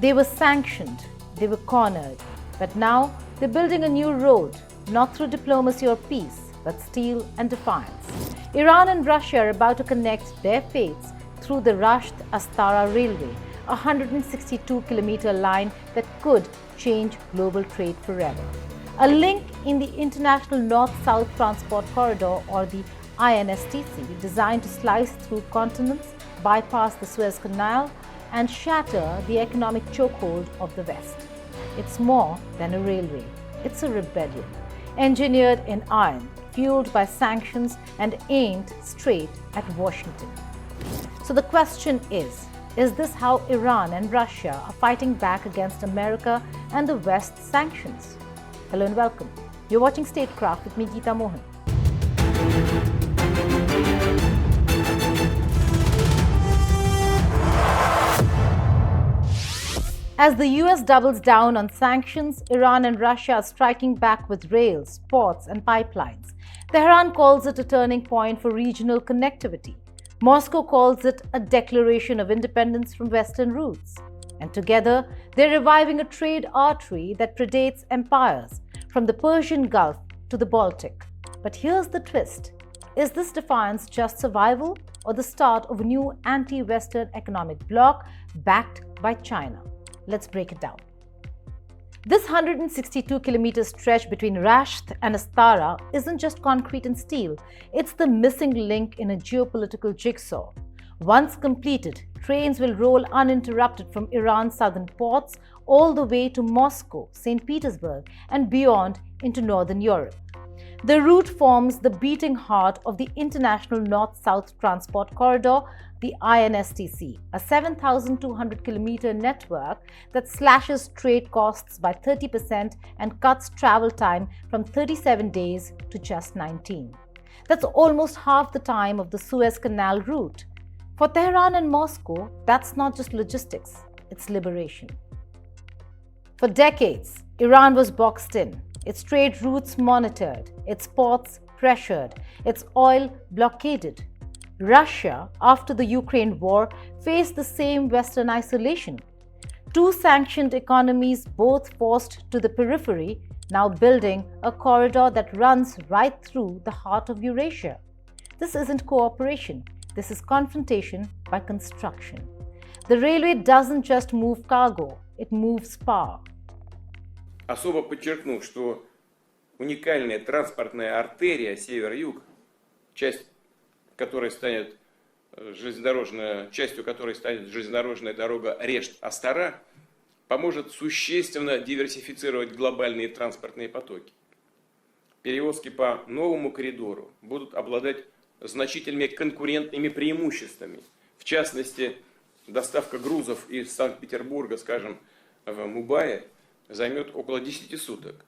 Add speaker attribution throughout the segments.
Speaker 1: They were sanctioned, they were cornered, but now they're building a new road, not through diplomacy or peace, but steel and defiance. Iran and Russia are about to connect their fates through the Rasht-Astara railway, a 162-kilometer line that could change global trade forever. A link in the International North-South Transport Corridor, or the INSTC, designed to slice through continents, bypass the Suez Canal, and shatter the economic chokehold of the West. It's more than a railway. It's a rebellion, engineered in iron, fueled by sanctions, and aimed straight at Washington. So the question is this how Iran and Russia are fighting back against America and the West's sanctions? Hello and welcome. You're watching Statecraft with me, Geeta Mohan. As the US doubles down on sanctions, Iran and Russia are striking back with rails, ports, and pipelines. Tehran calls it a turning point for regional connectivity. Moscow calls it a declaration of independence from Western roots. And together, they're reviving a trade artery that predates empires, from the Persian Gulf to the Baltic. But here's the twist. Is this defiance just survival or the start of a new anti-Western economic bloc backed by China? Let's break it down. This 162-kilometer stretch between Rasht and Astara isn't just concrete and steel, it's the missing link in a geopolitical jigsaw. Once completed, trains will roll uninterrupted from Iran's southern ports all the way to Moscow, St. Petersburg, and beyond into northern Europe. The route forms the beating heart of the International North-South Transport Corridor, the INSTC, a 7,200-kilometer network that slashes trade costs by 30% and cuts travel time from 37 days to just 19. That's almost half the time of the Suez Canal route. For Tehran and Moscow, that's not just logistics, it's liberation. For decades, Iran was boxed in, its trade routes monitored, its ports pressured, its oil blockaded. Russia, after the Ukraine war, faced the same Western isolation. Two sanctioned economies, both forced to the periphery, now building a corridor that runs right through the heart of Eurasia. This isn't cooperation, this is confrontation by construction. The railway doesn't just move cargo, it moves power.
Speaker 2: Особо подчеркну, что уникальная транспортная артерия север-юг, частью которой станет железнодорожная дорога Расht-Astara, поможет существенно диверсифицировать глобальные транспортные потоки. Перевозки по новому коридору будут обладать значительными конкурентными преимуществами. В частности, доставка грузов из Санкт-Петербурга, скажем, в Мумбаи, займет около 10 суток.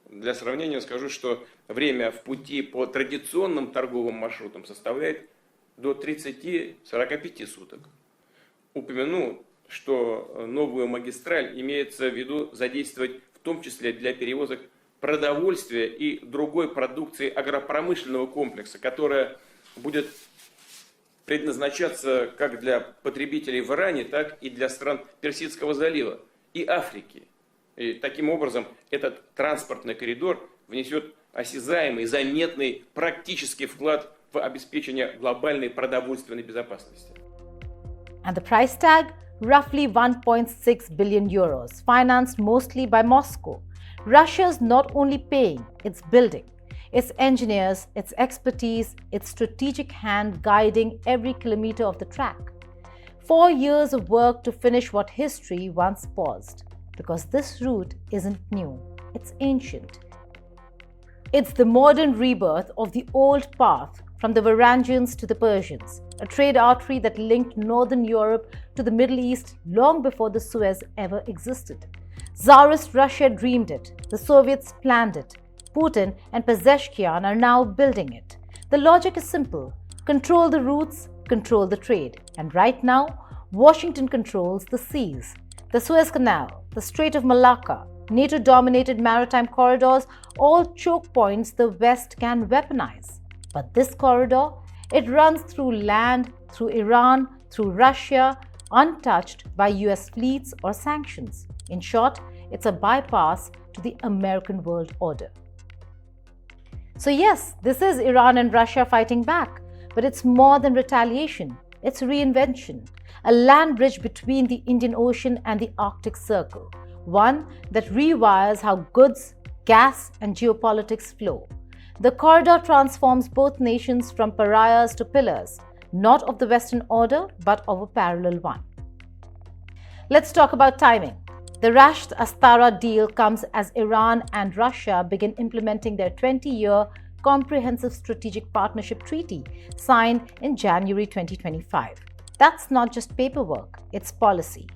Speaker 2: Для сравнения скажу, что время в пути по традиционным торговым маршрутам составляет до 30-45 суток. Упомяну, что новую магистраль имеется в виду задействовать в том числе для перевозок продовольствия и другой продукции агропромышленного комплекса, которая будет предназначаться как для потребителей в Иране, так и для стран Персидского залива и Африки. И таким образом этот транспортный коридор внесет осязаемый, заметный практический вклад в обеспечение глобальной продовольственной безопасности.
Speaker 1: And the price tag? Roughly 1.6 billion euros, financed mostly by Moscow. Russia's not only paying, it's building. Its engineers, its expertise, its strategic hand guiding every kilometer of the track. 4 years of work to finish what history once paused. Because this route isn't new, it's ancient. It's the modern rebirth of the old path from the Varangians to the Persians, a trade artery that linked northern Europe to the Middle East long before the Suez ever existed. Tsarist Russia dreamed it, the Soviets planned it, Putin and Pezeshkian are now building it. The logic is simple: control the routes, control the trade. And right now, Washington controls the seas. The Suez Canal, the Strait of Malacca, NATO-dominated maritime corridors, all choke points the West can weaponize. But this corridor, it runs through land, through Iran, through Russia, untouched by US fleets or sanctions. In short, it's a bypass to the American world order. So yes, this is Iran and Russia fighting back, but it's more than retaliation. It's reinvention, a land bridge between the Indian Ocean and the Arctic Circle, one that rewires how goods, gas, and geopolitics flow. The corridor transforms both nations from pariahs to pillars, not of the Western order, but of a parallel one. Let's talk about timing. The rasht astara deal comes as Iran and Russia begin implementing their 20-year Comprehensive Strategic Partnership Treaty signed in January 2025. That's not just paperwork, it's policy.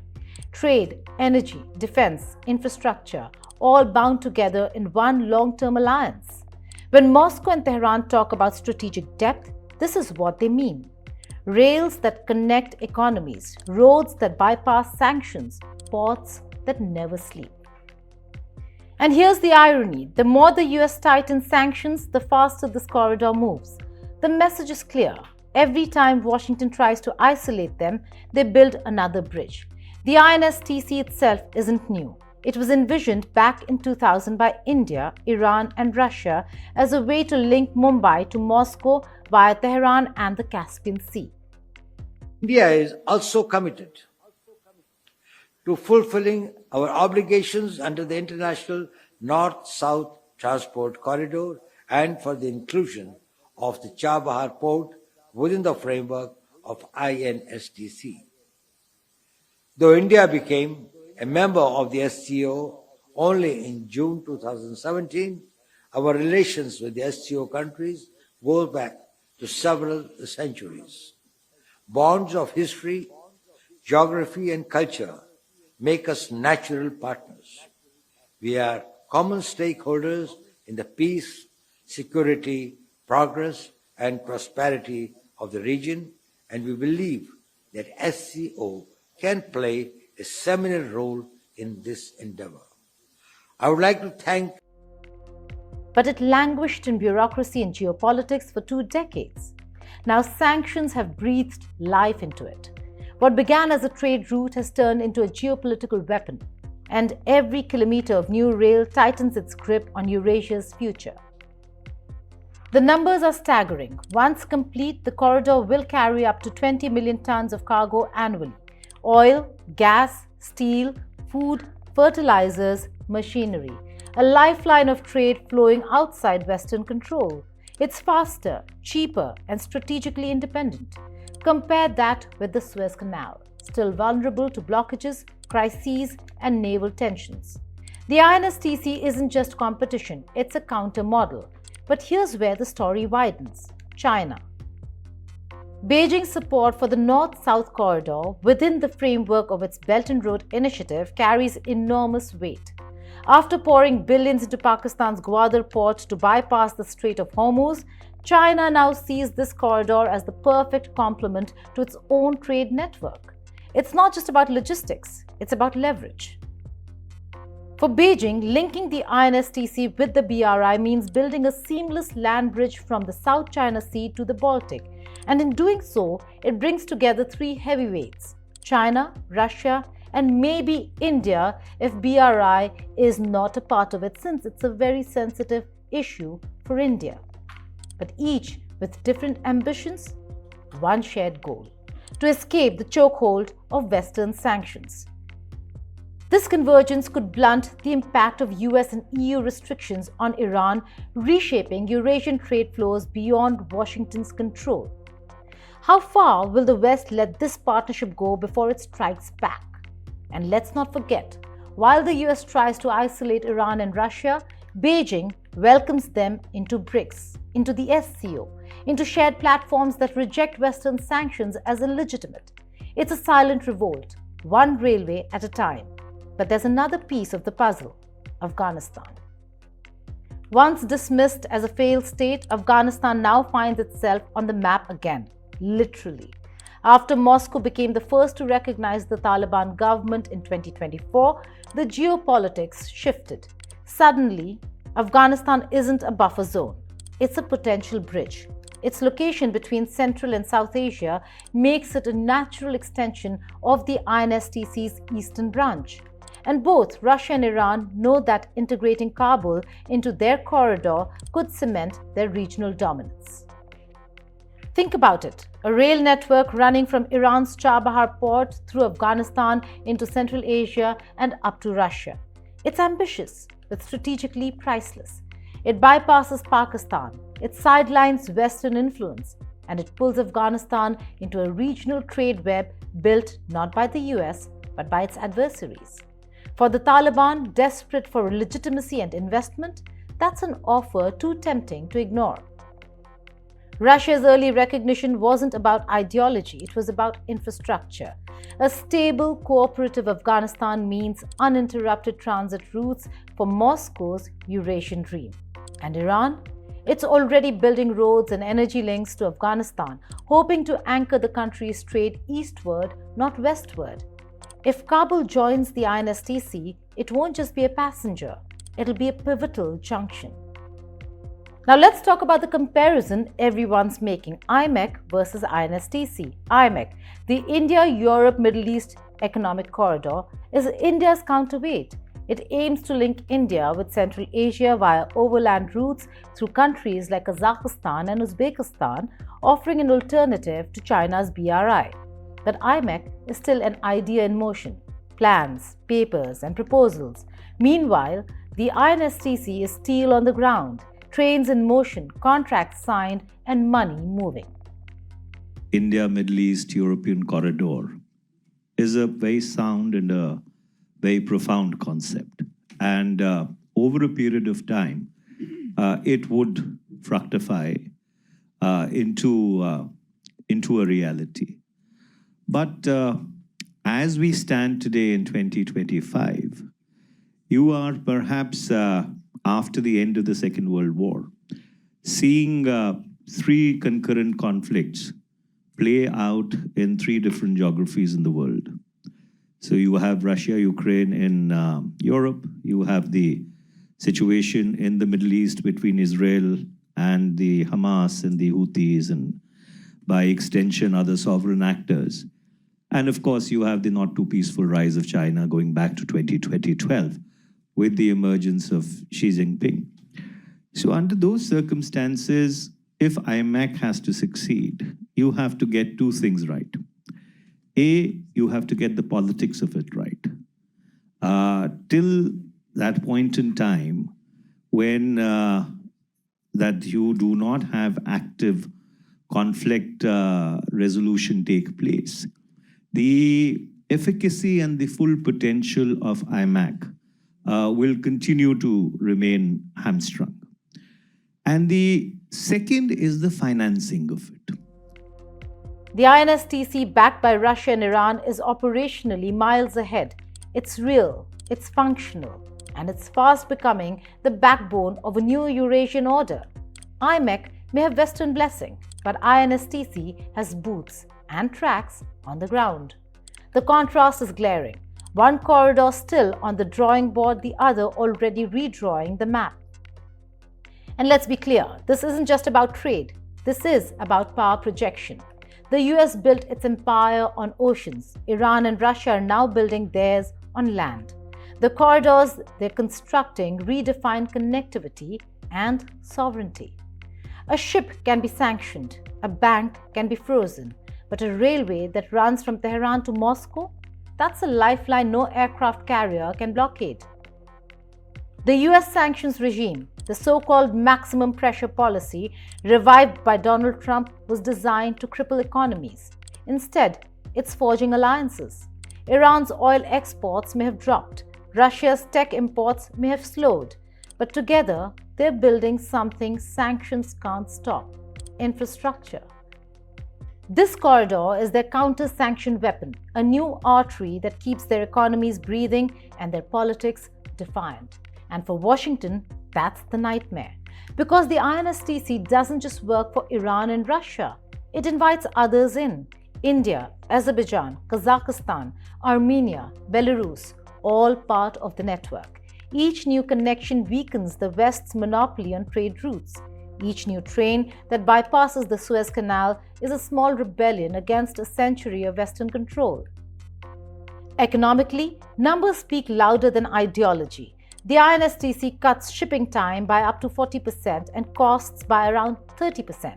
Speaker 1: Trade, energy, defense, infrastructure, all bound together in one long-term alliance. When Moscow and Tehran talk about strategic depth, this is what they mean. Rails that connect economies, roads that bypass sanctions, ports that never sleep. And here's the irony. The more the US tightens sanctions, the faster this corridor moves. The message is clear. Every time Washington tries to isolate them, they build another bridge. The INSTC itself isn't new. It was envisioned back in 2000 by India, Iran, and Russia as a way to link Mumbai to Moscow via Tehran and the Caspian Sea.
Speaker 3: India is also committed to fulfilling our obligations under the International North-South Transport Corridor and for the inclusion of the Chabahar port within the framework of INSTC. Though India became a member of the SCO only in June 2017, our relations with the SCO countries go back to several centuries. Bonds of history, geography, and culture make us natural partners. We are common stakeholders in the peace, security, progress, and prosperity of the region, and we believe that SCO can play a seminal role in this endeavor. I would like to thank.
Speaker 1: But it languished in bureaucracy and geopolitics for 2 decades. Now sanctions have breathed life into it. What began as a trade route has turned into a geopolitical weapon, and every kilometer of new rail tightens its grip on Eurasia's future. The numbers are staggering. Once complete, the corridor will carry up to 20 million tons of cargo annually. Oil, gas, steel, food, fertilizers, machinery. A lifeline of trade flowing outside Western control. It's faster, cheaper, and strategically independent. Compare that with the Suez Canal, still vulnerable to blockages, crises, and naval tensions. The INSTC isn't just competition, it's a counter-model. But here's where the story widens. China. Beijing's support for the North-South corridor within the framework of its Belt and Road Initiative carries enormous weight. After pouring billions into Pakistan's Gwadar port to bypass the Strait of Hormuz, China now sees this corridor as the perfect complement to its own trade network. It's not just about logistics, it's about leverage. For Beijing, linking the INSTC with the BRI means building a seamless land bridge from the South China Sea to the Baltic. And in doing so, it brings together 3 heavyweights: China, Russia, and maybe India if BRI is not a part of it, since it's a very sensitive issue for India. But each with different ambitions, one shared goal: to escape the chokehold of Western sanctions. This convergence could blunt the impact of US and EU restrictions on Iran, reshaping Eurasian trade flows beyond Washington's control. How far will the West let this partnership go before it strikes back? And let's not forget, while the US tries to isolate Iran and Russia, Beijing welcomes them into BRICS, into the SCO, into shared platforms that reject Western sanctions as illegitimate. It's a silent revolt, one railway at a time. But there's another piece of the puzzle: Afghanistan. Once dismissed as a failed state, Afghanistan now finds itself on the map again, literally. After Moscow became the first to recognize the Taliban government in 2024, the geopolitics shifted. Suddenly, Afghanistan isn't a buffer zone. It's a potential bridge. Its location between Central and South Asia makes it a natural extension of the INSTC's eastern branch. And both Russia and Iran know that integrating Kabul into their corridor could cement their regional dominance. Think about it, a rail network running from Iran's Chabahar port through Afghanistan into Central Asia and up to Russia. It's ambitious, but strategically priceless. It bypasses Pakistan, it sidelines Western influence, and it pulls Afghanistan into a regional trade web built not by the US, but by its adversaries. For the Taliban, desperate for legitimacy and investment, that's an offer too tempting to ignore. Russia's early recognition wasn't about ideology, it was about infrastructure. A stable, cooperative Afghanistan means uninterrupted transit routes for Moscow's Eurasian dream. And Iran? It's already building roads and energy links to Afghanistan, hoping to anchor the country's trade eastward, not westward. If Kabul joins the INSTC, it won't just be a passenger, it'll be a pivotal junction. Now let's talk about the comparison everyone's making, IMEC versus INSTC. IMEC, the India-Europe-Middle East Economic Corridor, is India's counterweight. It aims to link India with Central Asia via overland routes through countries like Kazakhstan and Uzbekistan, offering an alternative to China's BRI. But IMEC is still an idea in motion, plans, papers, and proposals. Meanwhile, the INSTC is steel on the ground, trains in motion, contracts signed, and money moving.
Speaker 4: India Middle East European corridor is a very sound and a very profound concept. And over a period of time, it would fructify into a reality. But as we stand today in 2025, you are perhaps after the end of the Second World War, seeing three concurrent conflicts play out in three different geographies in the world. So you have Russia, Ukraine in Europe, you have the situation in the Middle East between Israel and the Hamas and the Houthis, and by extension other sovereign actors. And of course, you have the not too peaceful rise of China going back to 2012 with the emergence of Xi Jinping. So under those circumstances, if IMEC has to succeed, you have to get two things right. A, you have to get the politics of it right. Till that point in time, when that you do not have active conflict resolution take place, the efficacy and the full potential of IMEC will continue to remain hamstrung. And the second is the financing of it.
Speaker 1: The INSTC, backed by Russia and Iran, is operationally miles ahead. It's real, it's functional, and it's fast becoming the backbone of a new Eurasian order. IMEC may have Western blessing, but INSTC has boots and tracks on the ground. The contrast is glaring. One corridor still on the drawing board, the other already redrawing the map. And let's be clear, this isn't just about trade. This is about power projection. The US built its empire on oceans. Iran and Russia are now building theirs on land. The corridors they're constructing redefine connectivity and sovereignty. A ship can be sanctioned, a bank can be frozen, but a railway that runs from Tehran to Moscow, that's a lifeline no aircraft carrier can blockade. The US sanctions regime, the so-called maximum pressure policy revived by Donald Trump, was designed to cripple economies. Instead, it's forging alliances. Iran's oil exports may have dropped, Russia's tech imports may have slowed, but together they're building something sanctions can't stop: infrastructure. This corridor is their counter-sanction weapon, a new artery that keeps their economies breathing and their politics defiant. And for Washington, that's the nightmare. Because the INSTC doesn't just work for Iran and Russia, it invites others in. India, Azerbaijan, Kazakhstan, Armenia, Belarus, all part of the network. Each new connection weakens the West's monopoly on trade routes. Each new train that bypasses the Suez Canal is a small rebellion against a century of Western control. Economically, numbers speak louder than ideology. The INSTC cuts shipping time by up to 40% and costs by around 30%.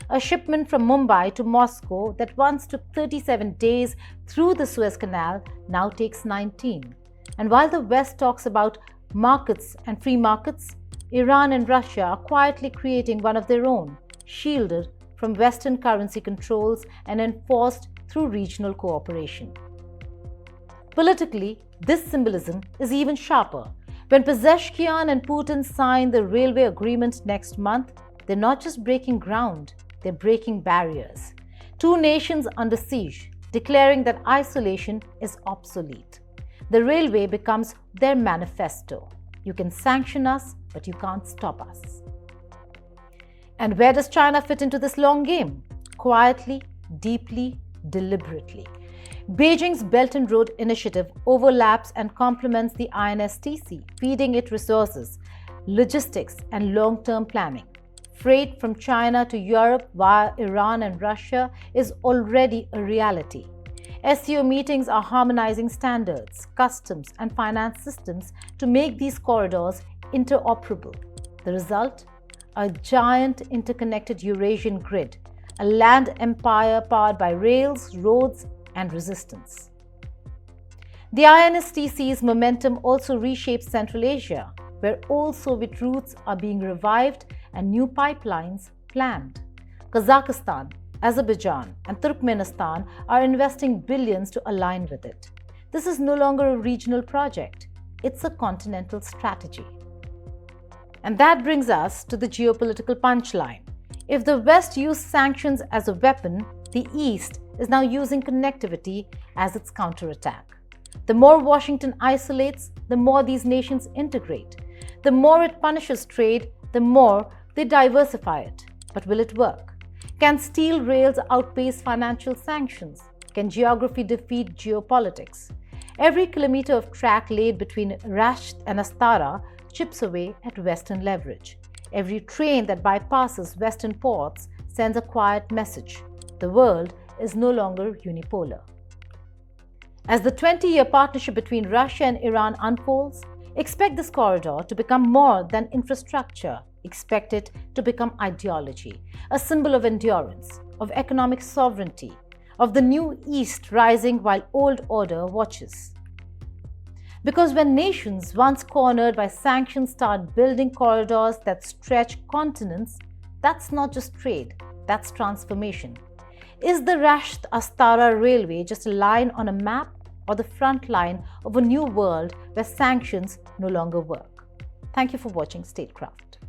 Speaker 1: A shipment from Mumbai to Moscow that once took 37 days through the Suez Canal now takes 19. And while the West talks about markets and free markets, Iran and Russia are quietly creating one of their own, shielded from Western currency controls and enforced through regional cooperation. Politically, this symbolism is even sharper. When Pezeshkian and Putin sign the railway agreement next month, they're not just breaking ground, they're breaking barriers. Two nations under siege, declaring that isolation is obsolete. The railway becomes their manifesto. You can sanction us, but you can't stop us. And where does China fit into this long game? Quietly, deeply, deliberately. Beijing's Belt and Road Initiative overlaps and complements the INSTC, feeding it resources, logistics, and long-term planning. Freight from China to Europe via Iran and Russia is already a reality. SCO meetings are harmonizing standards, customs, and finance systems to make these corridors interoperable. The result? A giant interconnected Eurasian grid, a land empire powered by rails, roads, and resistance. The INSTC's momentum also reshapes Central Asia, where old Soviet routes are being revived and new pipelines planned. Kazakhstan, Azerbaijan, and Turkmenistan are investing billions to align with it. This is no longer a regional project, it's a continental strategy. And that brings us to the geopolitical punchline. If the West used sanctions as a weapon, the East is now using connectivity as its counterattack. The more Washington isolates, the more these nations integrate. The more it punishes trade, the more they diversify it. But will it work? Can steel rails outpace financial sanctions? Can geography defeat geopolitics? Every kilometer of track laid between Rasht and Astara chips away at Western leverage. Every train that bypasses Western ports sends a quiet message. The world is no longer unipolar. As the 20-year partnership between Russia and Iran unfolds, expect this corridor to become more than infrastructure. Expect it to become ideology, a symbol of endurance, of economic sovereignty, of the new East rising while old order watches. Because when nations once cornered by sanctions start building corridors that stretch continents, that's not just trade, that's transformation. Is the Rasht-Astara railway just a line on a map or the front line of a new world where sanctions no longer work? Thank you for watching Statecraft.